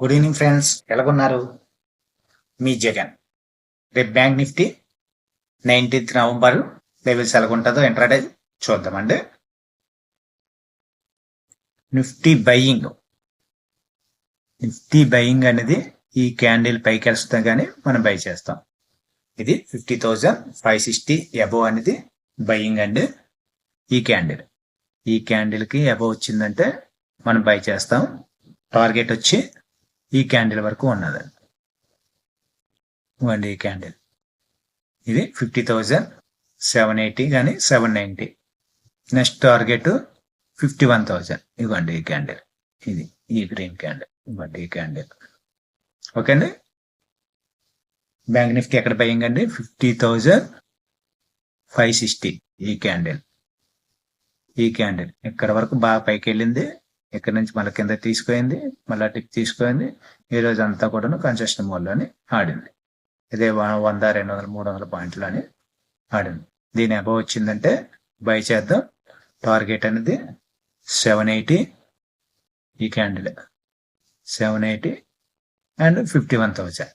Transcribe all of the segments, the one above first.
Good evening friends, ఎలాగున్నారు? మీ జగన్. రేపు bank Nifty 19th November levels ఎలాగుంటుందో ఇంట్రాడే చూద్దామండి. నిఫ్టీ బయింగ్ అనేది ఈ క్యాండిల్ పైకి వెళ్తే కానీ మనం బై చేస్తాం. ఇది 50,560 అబోవ్ అనేది బయింగ్ అండి. ఈ క్యాండిల్ కి అబోవ్ వచ్చిందంటే మనం బై చేస్తాం. టార్గెట్ వచ్చి ఈ క్యాండిల్ వరకు ఉన్నదండి. ఈ క్యాండిల్ ఇది 50,780 కానీ 790. Next target 51,000. ఇవ్వండి ఈ క్యాండిల్, ఇది ఈ గ్రీన్ క్యాండిల్. ఇవ్వండి ఈ క్యాండిల్. ఓకే అండి. బ్యాంక్ నిఫ్టీ ఎక్కడ బయింగ్ అండి? 50,560. ఈ క్యాండిల్ ఇక్కడ వరకు బాగా పైకి వెళ్ళింది. ఇక్కడ నుంచి మళ్ళీ కింద తీసుకుపోయింది, మళ్ళీ టిక్ తీసుకుపోయింది. ఈ రోజు అంతా కూడా కన్సెషన్ మోడ్లోని ఆడింది. ఇదే 100, 200, 300 పాయింట్లు అని ఆడింది. దీని అబౌవ్ వచ్చిందంటే బై చేద్దాం. టార్గెట్ అనేది 780. ఈ క్యాండిల్ 780 అండ్ 51,000.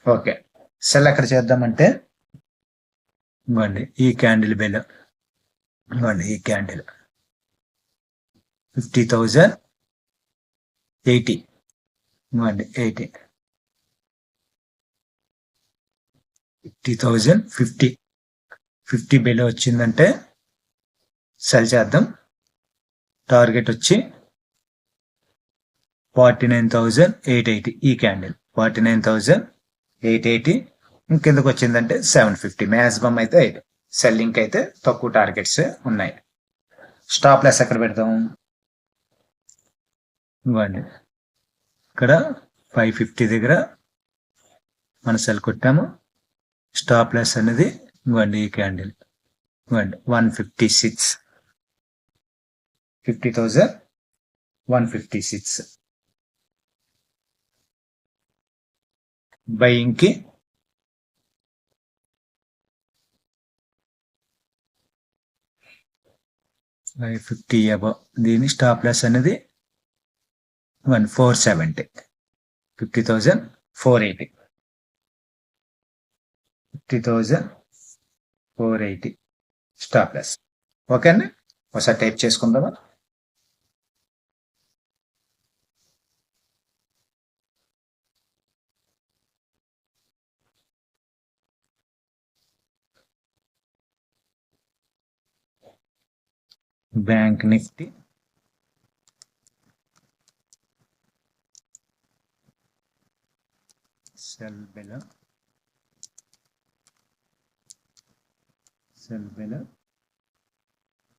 ఓకే, సెల్ ఎక్కడ చేద్దామంటే ఇవ్వండి ఈ క్యాండిల్ బెల్. ఇవ్వండి ఈ క్యాండిల్ 50,080. ఇవ్వండి 80. 50,050. 50 బిలో వచ్చిందంటే సెల్ చేద్దాం. టార్గెట్ వచ్చి 49,880. ఈ క్యాండిల్ 49,880. కిందకు వచ్చిందంటే 750. మ్యాక్సిమం అయితే సెల్లింగ్ అయితే తక్కువ టార్గెట్స్ ఉన్నాయి. స్టాప్ లాస్ ఎక్కడ పెడతాం? ఇవ్వండి ఇక్కడ 550 దగ్గర మన సెల్ కొట్టాము. స్టాప్ లాస్ అనేది ఇవ్వండి ఈ క్యాండిల్. ఇవ్వండి 156. 50,156. బయింగ్కి $50 అబౌవ్. దీని స్టాప్ లాస్ అనేది 470. 50,480. 50,480 స్టాప్ లాస్. ఓకే అండి, ఒకసారి టైప్ చేసుకుందామా? Bank Nifty cell below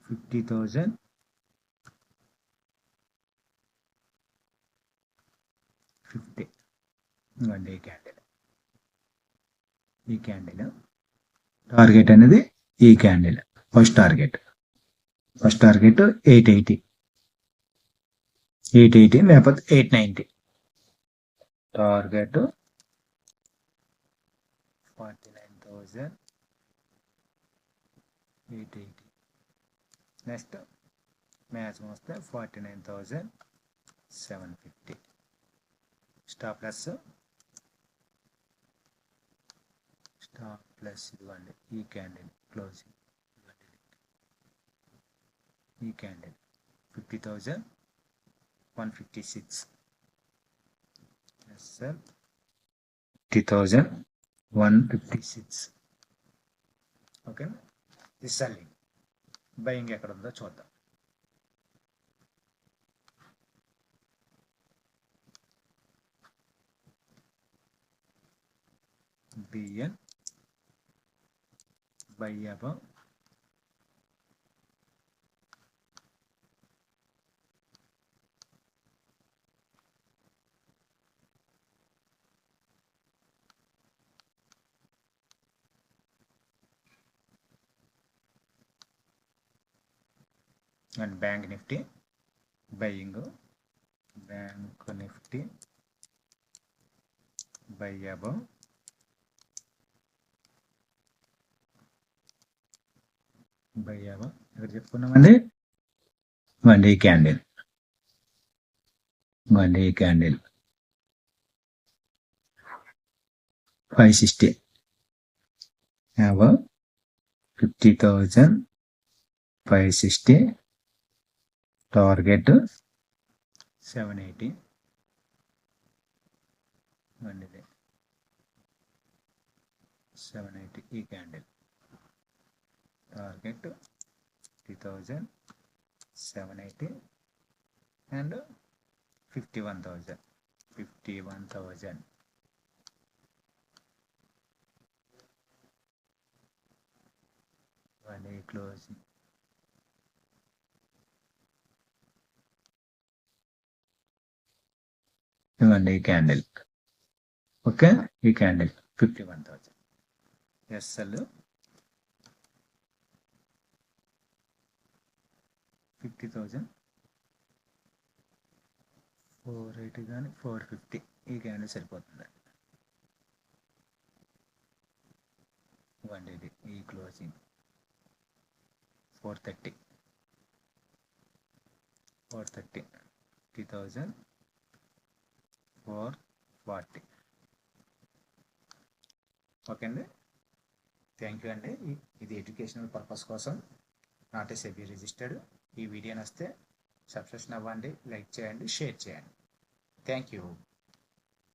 50,050. ఇవ్వండి ఈ క్యాండిల్ టార్గెట్ అనేది ఈ క్యాండిల్. First target 880. 880 లేకపోతే 890. టార్గెట్ 49,880. నెక్స్ట్ మ్యాక్సిమం వస్తే 49,750. స్టాప్ ప్లస్ ఇవ్వండి ఈ క్యాండిల్ క్లోజింగ్. ఈ క్యాండిల్ 50,156. 50,156. ఓకే, ఇది సెల్లింగ్. బయింగ్ ఎక్కడ ఉందో చూద్దాం. BN buy above. And bank Nifty buying. Bank Nifty buy above. ఇక్కడ చెప్పుకున్నామండి. ఇవ్వండి ఈ క్యాండిల్. 560. Above 50,000, 560. Target 780. And ఇది 780 ఈ candle. Target 50,000, 780 and 51,000. 51,000. And closing. ఇవ్వండి ఈ క్యాండిల్. ఓకే, ఈ క్యాండిల్ 51,000. ఎస్ఎల్ 50,000, 480 కానీ 450 ఈ క్యాండిల్ సరిపోతుంది. ఇవ్వండి ఇది ఈ క్లోజింగ్ 430. 50,000, 440. ఓకే అండి, థ్యాంక్ యూ అండి. ఇది ఎడ్యుకేషనల్ పర్పస్ కోసం, నాట్ ఏ సెబీ రిజిస్టర్డ్. ఈ వీడియో నచ్చితే సబ్స్క్రిప్షన్ అవ్వండి, లైక్ చేయండి, షేర్ చేయండి. Thank you.